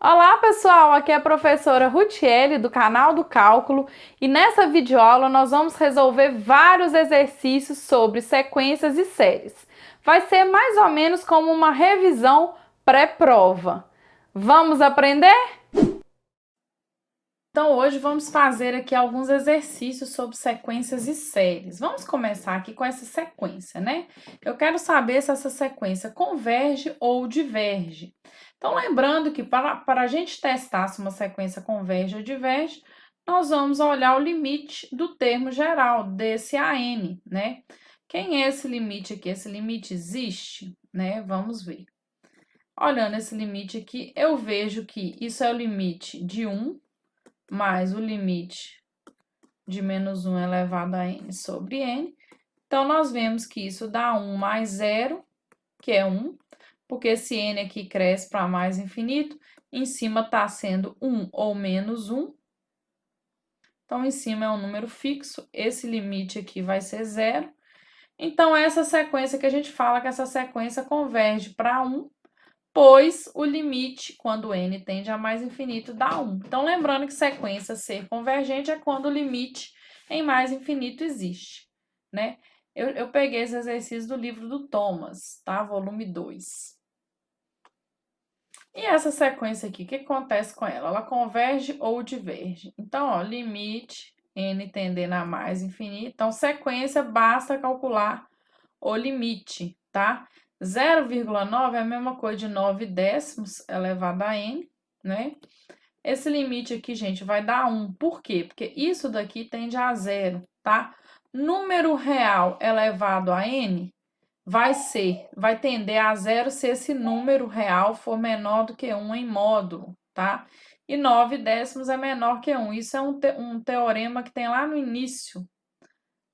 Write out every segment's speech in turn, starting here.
Olá pessoal, aqui é a professora Rutiele do canal do Cálculo e nessa videoaula nós vamos resolver vários exercícios sobre sequências e séries. Vai ser mais ou menos como uma revisão pré-prova. Vamos aprender? Então hoje vamos fazer aqui alguns exercícios sobre sequências e séries. Vamos começar aqui com essa sequência, né? Eu quero saber se essa sequência converge ou diverge. Então, lembrando que para a gente testar se uma sequência converge ou diverge, nós vamos olhar o limite do termo geral, desse AN, né? Quem é esse limite aqui? Esse limite existe, né? Vamos ver. Olhando esse limite aqui, eu vejo que isso é o limite de 1 mais o limite de menos 1 elevado a n sobre n. Então, nós vemos que isso dá 1 mais 0, que é 1, porque esse n aqui cresce para mais infinito, em cima está sendo 1 ou menos 1. Então, em cima é um número fixo, esse limite aqui vai ser 0. Então, essa sequência que a gente fala que essa sequência converge para 1, pois o limite, quando n tende a mais infinito, dá 1. Então, lembrando que sequência ser convergente é quando o limite em mais infinito existe, né? Eu peguei esse exercício do livro do Thomas, tá? Volume 2. E essa sequência aqui, o que acontece com ela? Ela converge ou diverge? Então, ó, limite n tendendo a mais infinito. Então, sequência, basta calcular o limite, tá? 0,9 é a mesma coisa de 9 décimos elevado a n, né? Esse limite aqui, gente, vai dar 1. Por quê? Porque isso daqui tende a 0, tá? Número real elevado a n vai tender a 0 se esse número real for menor do que 1 em módulo, tá? E 9 décimos é menor que 1. Isso é um teorema que tem lá no início,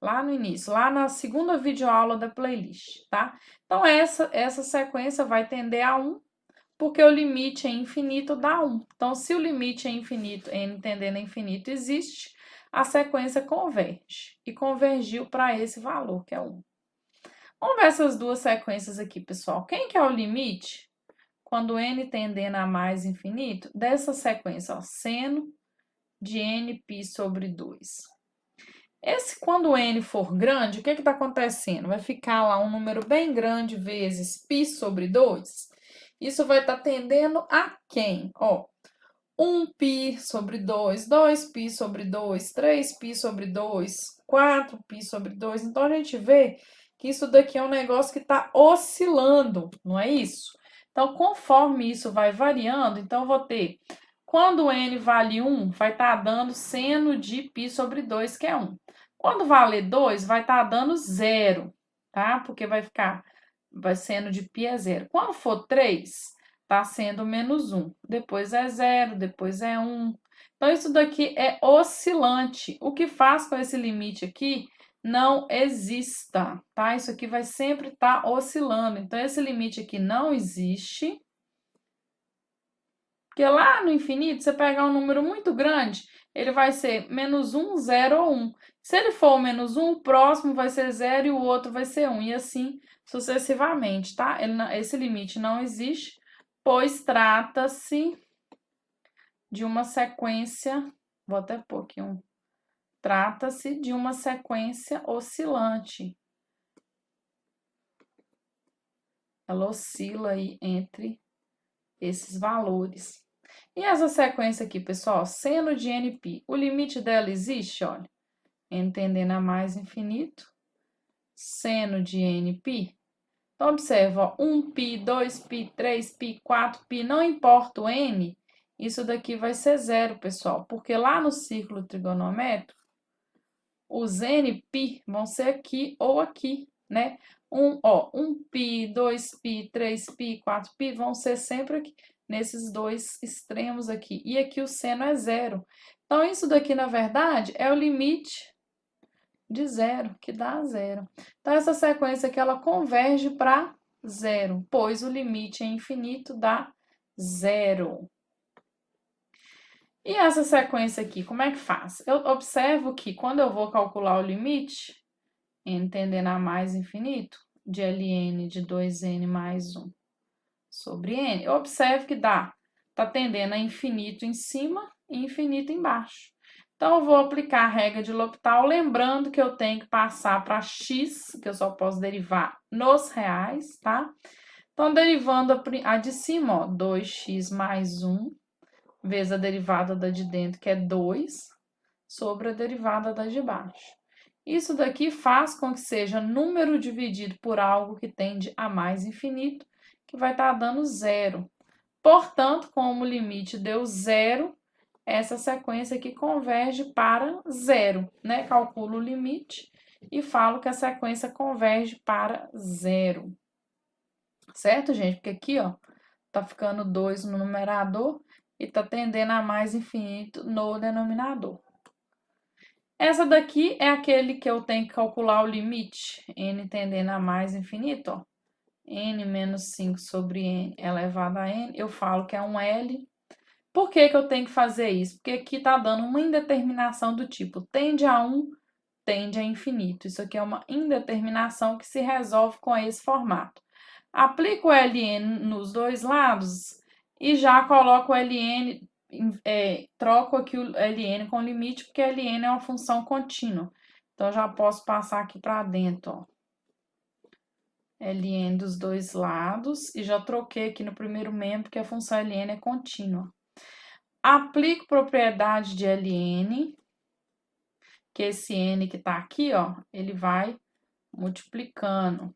lá na segunda videoaula da playlist, tá? Então, essa sequência vai tender a 1, porque o limite é infinito dá 1. Então, se o limite é infinito, n tendendo a infinito existe, a sequência converge. E convergiu para esse valor, que é 1. Vamos ver essas duas sequências aqui, pessoal. Quem que é o limite? Quando n tendendo a mais infinito, dessa sequência, ó, seno de nπ sobre 2. Quando n for grande, o que está acontecendo? Vai ficar lá um número bem grande vezes π sobre 2. Isso vai estar tendendo a quem? Ó, 1π sobre 2, 2π sobre 2, 3π sobre 2, 4π sobre 2. Então, a gente vê que isso daqui é um negócio que está oscilando, não é isso? Então, conforme isso vai variando, então eu vou ter, quando n vale 1, vai estar dando seno de π sobre 2, que é 1. Quando valer 2, vai estar dando 0, tá? Porque vai sendo de π é 0. Quando for 3, está sendo menos 1. Depois é 0, depois é 1. Então, isso daqui é oscilante. O que faz com esse limite aqui não exista, tá? Isso aqui vai sempre estar oscilando. Então, esse limite aqui não existe. Porque lá no infinito, você pegar um número muito grande, ele vai ser menos 1, 0 ou 1. Se ele for o menos 1, o próximo vai ser 0 e o outro vai ser 1. E assim sucessivamente, tá? Esse limite não existe, pois trata-se de uma sequência. Vou até pôr aqui um. Trata-se de uma sequência oscilante. Ela oscila aí entre esses valores. E essa sequência aqui, pessoal, seno de nπ, o limite dela existe, olha, n tendendo a mais infinito, seno de nπ. Então, observa, ó, 1π, 2π, 3π, 4π, não importa o n, isso daqui vai ser 0, pessoal, porque lá no círculo trigonométrico, os nπ vão ser aqui ou aqui, né? 1π, 2π, 3π, 4π vão ser sempre aqui, nesses dois extremos aqui. E aqui o seno é 0. Então, isso daqui, na verdade, é o limite de 0, que dá 0. Então, essa sequência aqui, ela converge para 0, pois o limite é infinito, dá 0. E essa sequência aqui, como é que faz? Eu observo que quando eu vou calcular o limite, n tendendo a mais infinito, de ln de 2n mais 1 sobre n, eu observo que dá Tá tendendo a infinito em cima e infinito embaixo. Então, eu vou aplicar a regra de L'Hopital, lembrando que eu tenho que passar para x, que eu só posso derivar nos reais, tá? Então, derivando a de cima, ó, 2x mais 1, vezes a derivada da de dentro, que é 2, sobre a derivada da de baixo. Isso daqui faz com que seja número dividido por algo que tende a mais infinito, que vai estar dando zero. Portanto, como o limite deu zero, essa sequência aqui converge para zero, né? Calculo o limite e falo que a sequência converge para zero. Certo, gente? Porque aqui, ó, tá ficando 2 no numerador e tá tendendo a mais infinito no denominador. Essa daqui é aquele que eu tenho que calcular o limite, n tendendo a mais infinito, ó. N menos 5 sobre n elevado a n, eu falo que é um L. Por que que eu tenho que fazer isso? Porque aqui tá dando uma indeterminação do tipo tende a 1, tende a infinito. Isso aqui é uma indeterminação que se resolve com esse formato. Aplico o ln nos dois lados e já coloco o ln, troco aqui o ln com limite, porque ln é uma função contínua. Então, já posso passar aqui para dentro, ó. ln dos dois lados e já troquei aqui no primeiro membro, porque a função ln é contínua. Aplico propriedade de ln, que esse n que está aqui, ó, ele vai multiplicando.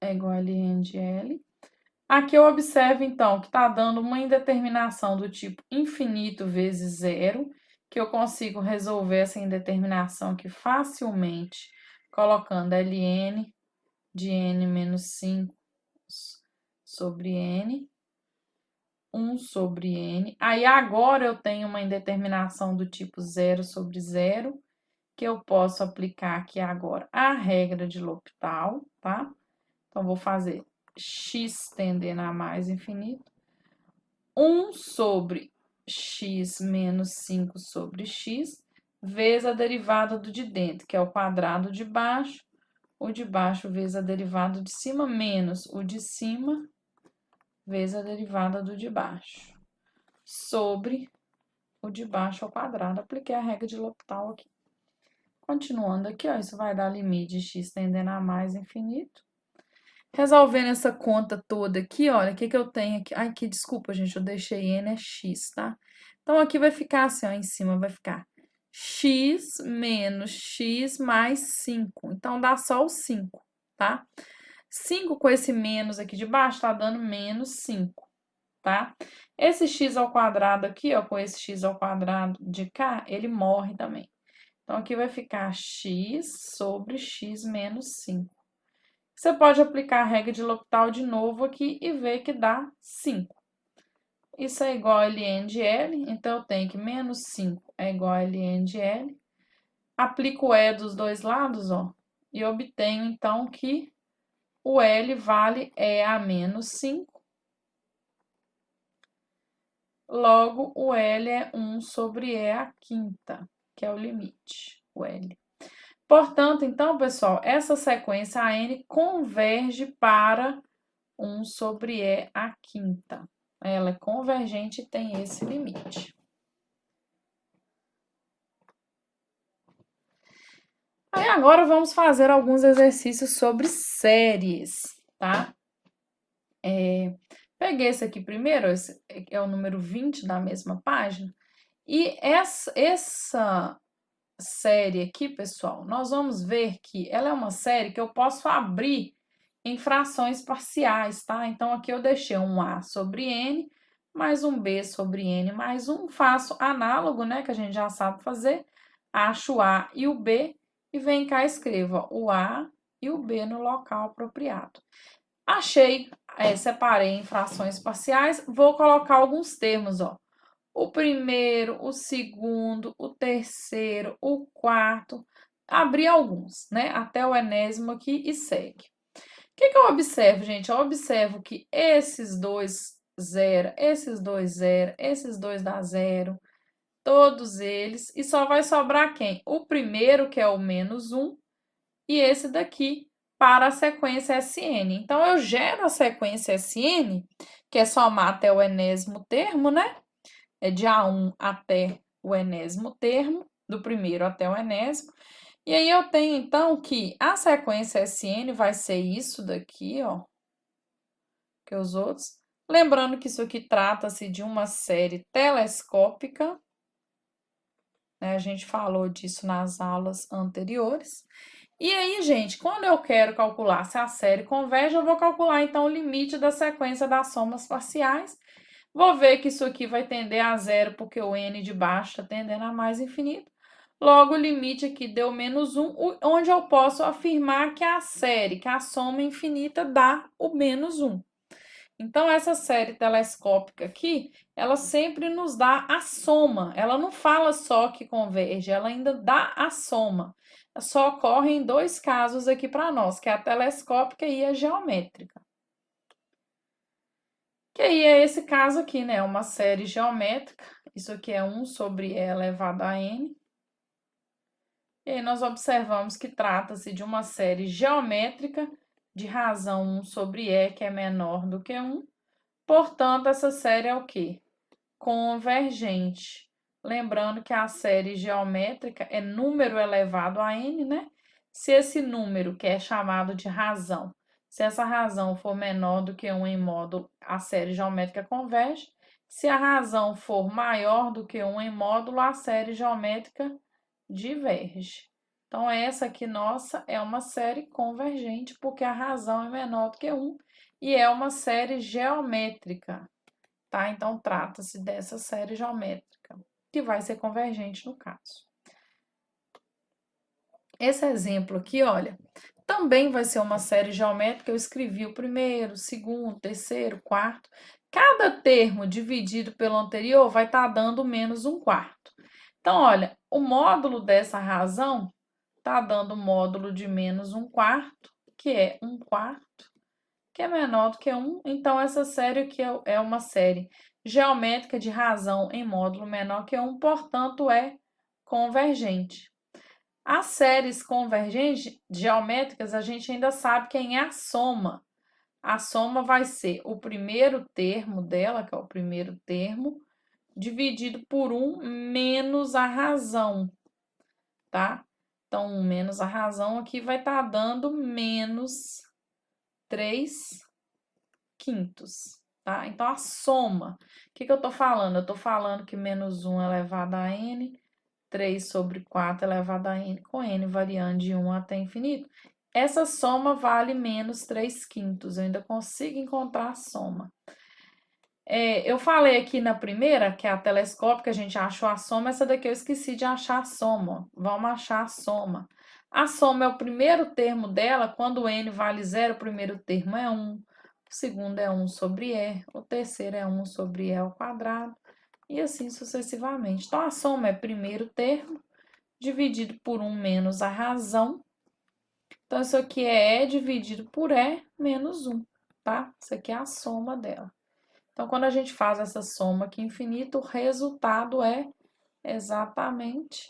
É igual a ln de L. Aqui eu observo, então, que está dando uma indeterminação do tipo infinito vezes zero, que eu consigo resolver essa indeterminação aqui facilmente, colocando ln de n menos 5 sobre n, 1 sobre n. Aí agora eu tenho uma indeterminação do tipo zero sobre zero, que eu posso aplicar aqui agora a regra de L'Hopital, tá? Então, vou fazer x tendendo a mais infinito, 1 sobre x menos 5 sobre x, vezes a derivada do de dentro, que é o quadrado de baixo, o de baixo vezes a derivada de cima, menos o de cima, vezes a derivada do de baixo, sobre o de baixo ao quadrado. Apliquei a regra de L'Hopital aqui. Continuando aqui, ó, isso vai dar limite de x tendendo a mais infinito. Resolvendo essa conta toda aqui, olha, o que que eu tenho aqui? Ai, que desculpa, gente, eu deixei n é x, tá? Então, aqui vai ficar assim, ó, em cima vai ficar x menos x mais 5. Então, dá só o 5, tá? 5 com esse menos aqui de baixo, tá dando menos 5, tá? Esse x ao quadrado aqui, ó, com esse x ao quadrado de cá, ele morre também. Então, aqui vai ficar x sobre x menos 5. Você pode aplicar a regra de L'Hopital de novo aqui e ver que dá 5. Isso é igual a ln de L, então eu tenho que menos 5 é igual a ln de L. Aplico o E dos dois lados, ó, e obtenho então que o L vale E a menos 5. Logo, o L é 1 sobre E a quinta, que é o limite, o L. Portanto, então, pessoal, essa sequência AN converge para 1 sobre E a quinta. Ela é convergente e tem esse limite. Aí agora vamos fazer alguns exercícios sobre séries, tá? Peguei esse aqui primeiro, esse é o número 20 da mesma página. E essa série aqui, pessoal, nós vamos ver que ela é uma série que eu posso abrir em frações parciais, tá? Então, aqui eu deixei um A sobre N, mais um B sobre N, mais um. Faço análogo, né, que a gente já sabe fazer. Acho o A e o B e vem cá e escrevo ó, o A e o B no local apropriado. Achei, separei em frações parciais, vou colocar alguns termos, ó. O primeiro, o segundo, o terceiro, o quarto, abri alguns, né? Até o enésimo aqui e segue. O que eu observo, gente? Eu observo que esses dois zero, esses dois zero, esses dois dá zero, todos eles, e só vai sobrar quem? O primeiro, que é o menos 1, e esse daqui, para a sequência SN. Então, eu gero a sequência SN, que é somar até o enésimo termo, né? É de A1 até o enésimo termo, do primeiro até o enésimo. E aí, eu tenho, então, que a sequência SN vai ser isso daqui, ó, que os outros. Lembrando que isso aqui trata-se de uma série telescópica, né? A gente falou disso nas aulas anteriores. E aí, gente, quando eu quero calcular se a série converge, eu vou calcular, então, o limite da sequência das somas parciais. Vou ver que isso aqui vai tender a zero, porque o n de baixo está tendendo a mais infinito. Logo, o limite aqui deu menos 1, onde eu posso afirmar que a série, que a soma infinita dá o menos 1. Então, essa série telescópica aqui, ela sempre nos dá a soma. Ela não fala só que converge, ela ainda dá a soma. Só ocorre em dois casos aqui para nós, que é a telescópica e a geométrica. Que aí é esse caso aqui, né? Uma série geométrica. Isso aqui é 1 sobre e elevado a n. E aí nós observamos que trata-se de uma série geométrica de razão 1 sobre e, que é menor do que 1. Portanto, essa série é o quê? Convergente. Lembrando que a série geométrica é número elevado a n, né? Se esse número, que é chamado de razão, se essa razão for menor do que 1 em módulo, a série geométrica converge. Se a razão for maior do que 1 em módulo, a série geométrica diverge. Então, essa aqui nossa é uma série convergente, porque a razão é menor do que 1 e é uma série geométrica, tá? Então, trata-se dessa série geométrica, que vai ser convergente no caso. Esse exemplo aqui, olha, também vai ser uma série geométrica. Eu escrevi o primeiro, segundo, terceiro, quarto. Cada termo dividido pelo anterior vai estar dando menos 1/4. Então, olha, o módulo dessa razão está dando módulo de menos 1/4, que é 1/4, que é menor do que 1. Então, essa série aqui é uma série geométrica de razão em módulo menor que 1, portanto, é convergente. As séries convergentes geométricas, a gente ainda sabe quem é a soma. A soma vai ser o primeiro termo dela, que é o primeiro termo, dividido por 1 menos a razão, tá? Então, 1 menos a razão aqui vai estar dando menos 3/5, tá? Então, a soma, o que eu estou falando? Eu estou falando que menos 1 elevado a n, 3 sobre 4 elevado a n, com n variando de 1 até infinito. Essa soma vale menos 3/5. Eu ainda consigo encontrar a soma. Eu falei aqui na primeira, que é a telescópica, a gente achou a soma. Essa daqui eu esqueci de achar a soma. Vamos achar a soma. A soma é o primeiro termo dela. Quando n vale 0, o primeiro termo é 1. O segundo é 1 sobre e. O terceiro é 1 sobre e ao quadrado. E assim sucessivamente. Então, a soma é primeiro termo dividido por 1 menos a razão. Então, isso aqui é E dividido por E menos 1, tá? Isso aqui é a soma dela. Então, quando a gente faz essa soma aqui infinita, o resultado é exatamente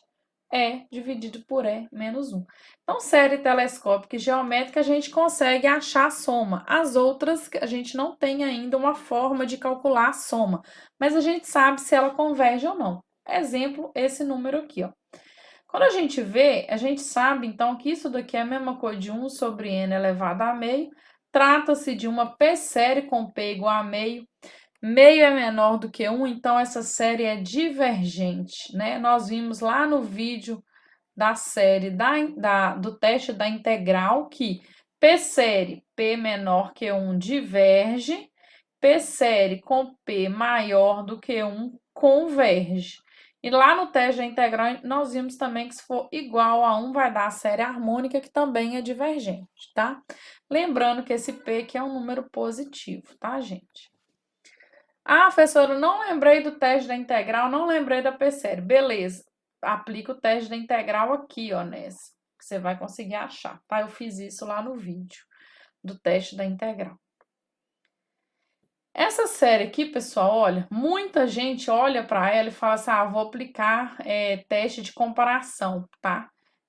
E dividido por E menos 1. Então, série telescópica e geométrica, a gente consegue achar a soma. As outras, a gente não tem ainda uma forma de calcular a soma, mas a gente sabe se ela converge ou não. Exemplo, esse número aqui, ó. Quando a gente vê, a gente sabe, então, que isso daqui é a mesma coisa de 1 sobre n elevado a meio. Trata-se de uma p-série com p igual a meio. Meio é menor do que 1, então essa série é divergente, né? Nós vimos lá no vídeo da série do teste da integral que p-série, p menor que 1, diverge. P-série com p maior do que 1, converge. E lá no teste da integral, nós vimos também que se for igual a 1, vai dar a série harmônica, que também é divergente, tá? Lembrando que esse P aqui é um número positivo, tá, gente? Ah, professora, não lembrei do teste da integral, não lembrei da P-série. Beleza, aplica o teste da integral aqui, ó, nessa, que você vai conseguir achar, tá? Eu fiz isso lá no vídeo do teste da integral. Essa série aqui, pessoal, olha, muita gente olha para ela e fala assim, vou aplicar teste de comparação, tá?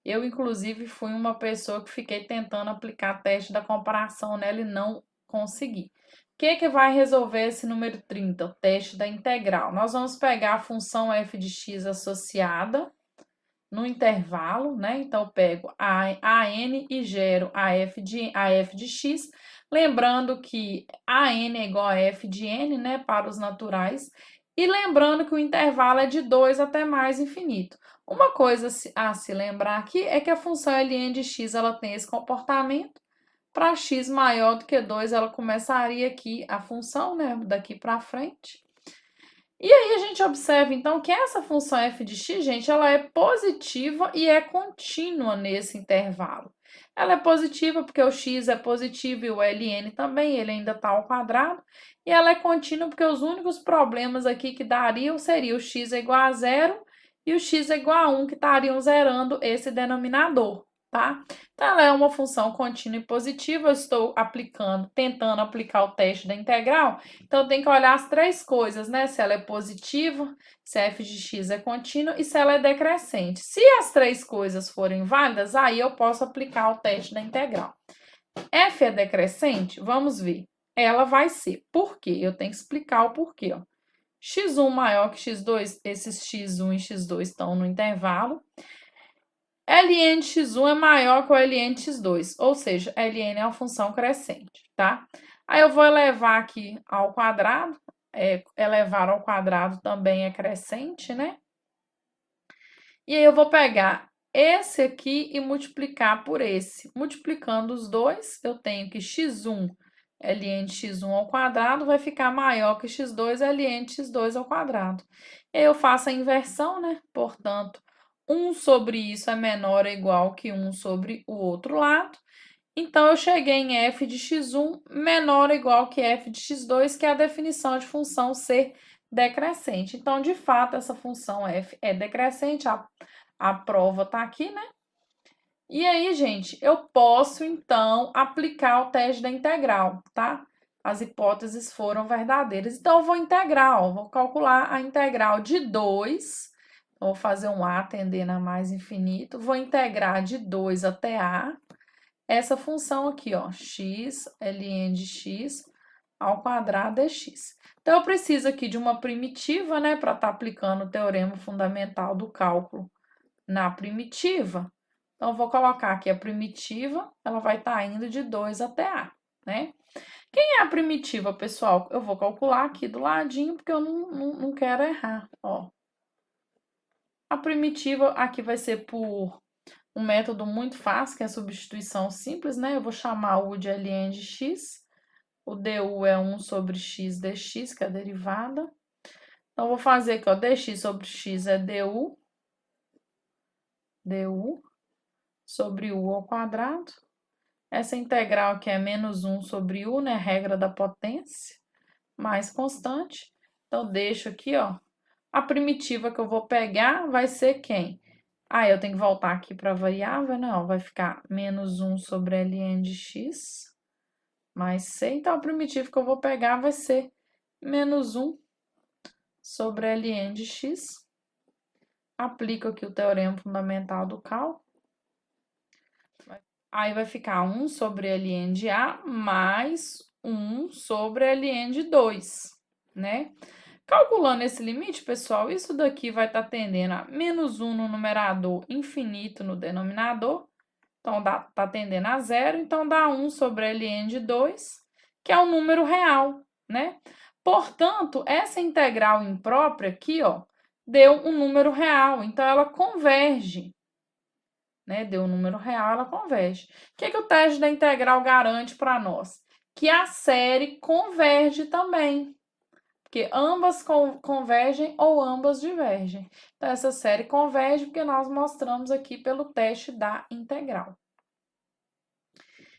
Eu, inclusive, fui uma pessoa que fiquei tentando aplicar teste da comparação nela e não consegui. O que vai resolver esse número 30? O teste da integral. Nós vamos pegar a função f de x associada no intervalo, né? Então, eu pego a n e gero a f de x. Lembrando que a n é igual a f de n, né? Para os naturais. E lembrando que o intervalo é de 2 até mais infinito. Uma coisa a se lembrar aqui é que a função ln de x ela tem esse comportamento. Para x maior do que 2, ela começaria aqui a função, né? Daqui para frente. E aí a gente observa então que essa função f de x, gente, ela é positiva e é contínua nesse intervalo. Ela é positiva porque o x é positivo e o ln também, ele ainda está ao quadrado. E ela é contínua porque os únicos problemas aqui que dariam seriam o x é igual a zero e o x é igual a 1, que estariam zerando esse denominador, tá? Então, ela é uma função contínua e positiva. Eu estou tentando aplicar o teste da integral. Então, tem que olhar as três coisas, né? Se ela é positiva, se a f de x é contínua e se ela é decrescente. Se as três coisas forem válidas, aí eu posso aplicar o teste da integral. F é decrescente? Vamos ver. Ela vai ser. Por quê? Eu tenho que explicar o porquê, ó. x1 maior que x2, esses x1 e x2 estão no intervalo. ln de x1 é maior que o ln de x2, ou seja, ln é uma função crescente, tá? Aí eu vou elevar aqui ao quadrado, elevar ao quadrado também é crescente, né? E aí eu vou pegar esse aqui e multiplicar por esse. Multiplicando os dois, eu tenho que x1 ln de x1 ao quadrado vai ficar maior que x2 ln de x2 ao quadrado. E aí eu faço a inversão, né? Portanto, 1 sobre isso é menor ou igual que 1 sobre o outro lado. Então, eu cheguei em f de x1 menor ou igual que f de x2, que é a definição de função ser decrescente. Então, de fato, essa função f é decrescente, a prova está aqui, né? E aí, gente, eu posso, então, aplicar o teste da integral, tá? As hipóteses foram verdadeiras. Então, eu vou integrar, ó, vou calcular a integral de 2. Vou fazer um a tendendo a mais infinito. Vou integrar de 2 até a essa função aqui, ó, x ln de x ao quadrado dx. Então, eu preciso aqui de uma primitiva, né, para estar aplicando o teorema fundamental do cálculo na primitiva. Então, eu vou colocar aqui a primitiva, ela vai estar indo de 2 até a, né? Quem é a primitiva, pessoal? Eu vou calcular aqui do ladinho, porque eu não quero errar, ó. A primitiva aqui vai ser por um método muito fácil, que é a substituição simples, né? Eu vou chamar o de ln de x, o du é 1 sobre x dx, que é a derivada. Então, eu vou fazer aqui, ó, dx sobre x é du sobre u ao quadrado. Essa integral aqui é menos 1 sobre u, né? Regra da potência, mais constante. Então, deixo aqui, ó. A primitiva que eu vou pegar vai ser quem? Ah, eu tenho que voltar aqui para a variável, né? Ó, vai ficar menos 1 sobre ln de x mais c. Então, a primitiva que eu vou pegar vai ser menos 1 sobre ln de x. Aplico aqui o teorema fundamental do cálculo. Aí vai ficar 1 sobre ln de A mais 1 sobre ln de 2, né? Calculando esse limite, pessoal, isso daqui vai estar tendendo a menos 1 no numerador, infinito no denominador. Então, tá tendendo a zero, então dá 1 sobre ln de 2, que é um número real, né? Portanto, essa integral imprópria aqui, ó, deu um número real, então ela converge, né? Deu um número real, ela converge. O que o teste da integral garante para nós? Que a série converge também, porque ambas convergem ou ambas divergem. Então, essa série converge porque nós mostramos aqui pelo teste da integral.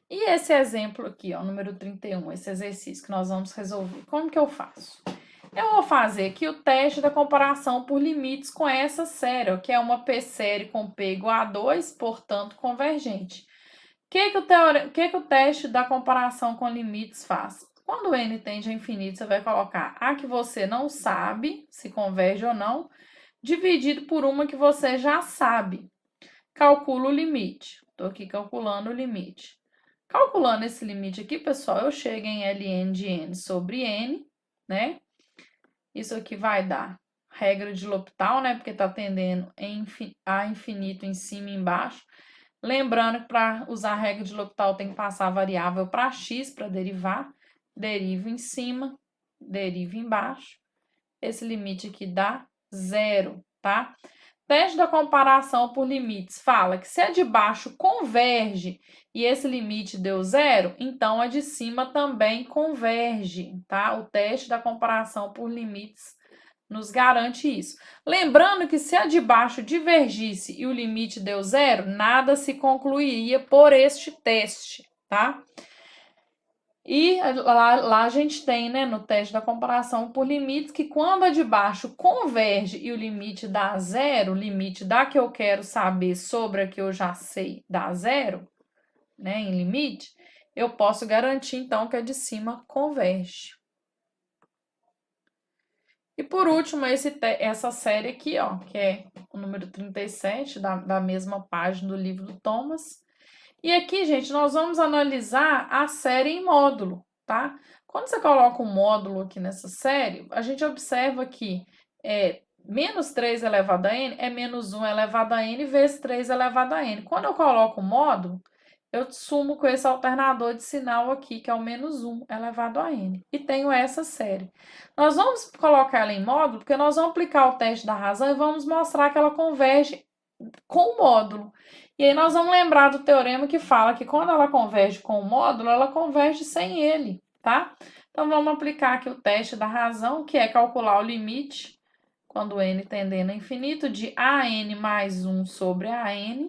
E esse exemplo aqui, ó, número 31, esse exercício que nós vamos resolver, como que eu faço? Eu vou fazer aqui o teste da comparação por limites com essa série, ó, que é uma P-série com P igual a 2, portanto, convergente. O que o teste da comparação com limites faz? Quando o n tende a infinito, você vai colocar a que você não sabe se converge ou não, dividido por uma que você já sabe. calculo o limite. Estou aqui calculando o limite. Calculando esse limite aqui, pessoal, eu chego em ln de n sobre n, né? Isso aqui vai dar regra de L'Hopital, né? Porque está tendendo a infinito em cima e embaixo. Lembrando que para usar a regra de L'Hopital tem que passar a variável para x para derivar. Derivo em cima, derivo embaixo. Esse limite aqui dá 0, tá? Teste da comparação por limites fala que se a de baixo converge e esse limite deu 0, então a de cima também converge, tá? O teste da comparação por limites nos garante isso. Lembrando que se a de baixo divergisse e o limite deu 0, nada se concluiria por este teste, tá? E lá a gente tem, né, no teste da comparação por limites, que quando a de baixo converge e o limite dá 0, o limite da que eu quero saber sobre a que eu já sei dá 0, né, em limite, eu posso garantir, então, que a de cima converge. E por último, essa série aqui, ó, que é o número 37 da mesma página do livro do Thomas. E aqui, gente, nós vamos analisar a série em módulo, tá? Quando você coloca um módulo aqui nessa série, a gente observa que menos 3 elevado a n é menos 1 elevado a n vezes 3 elevado a n. Quando eu coloco o módulo, eu sumo com esse alternador de sinal aqui, que é o menos 1 elevado a n. E tenho essa série. Nós vamos colocar ela em módulo, porque nós vamos aplicar o teste da razão e vamos mostrar que ela converge com o módulo. E aí nós vamos lembrar do teorema que fala que quando ela converge com o módulo, ela converge sem ele, tá? Então vamos aplicar aqui o teste da razão, que é calcular o limite, quando n tendendo a infinito, de an mais 1 sobre an.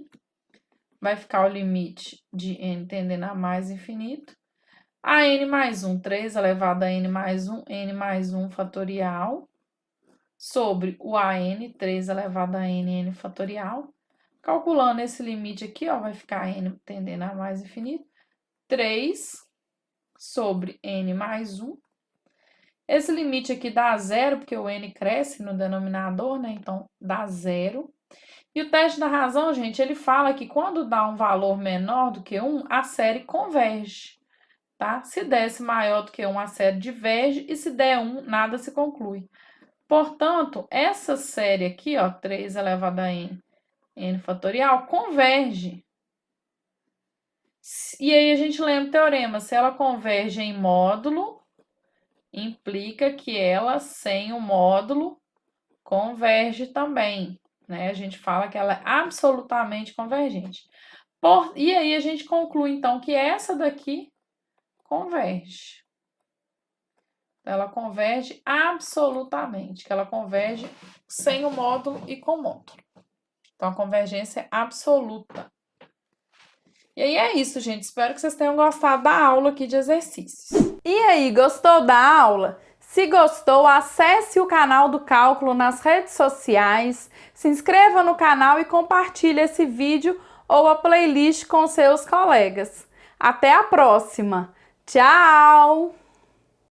Vai ficar o limite de n tendendo a mais infinito. An mais 1, 3 elevado a n mais 1 fatorial, sobre o an, 3 elevado a n fatorial. Calculando esse limite aqui, ó, vai ficar n tendendo a mais infinito, 3 sobre n mais 1. Esse limite aqui dá 0, porque o n cresce no denominador, né? Então, dá 0. E o teste da razão, gente, ele fala que quando dá um valor menor do que 1, a série converge, tá? Se desse maior do que 1, a série diverge, e se der 1, nada se conclui. Portanto, essa série aqui, ó, 3 elevado a n fatorial, converge. E aí a gente lembra o teorema, se ela converge em módulo, implica que ela, sem o módulo, converge também, né? A gente fala que ela é absolutamente convergente. E aí a gente conclui, então, que essa daqui converge. Ela converge absolutamente, que ela converge sem o módulo e com o módulo. Então, a convergência é absoluta. E aí é isso, gente. Espero que vocês tenham gostado da aula aqui de exercícios. E aí, gostou da aula? Se gostou, acesse o canal do Cálculo nas redes sociais, se inscreva no canal e compartilhe esse vídeo ou a playlist com seus colegas. Até a próxima! Tchau!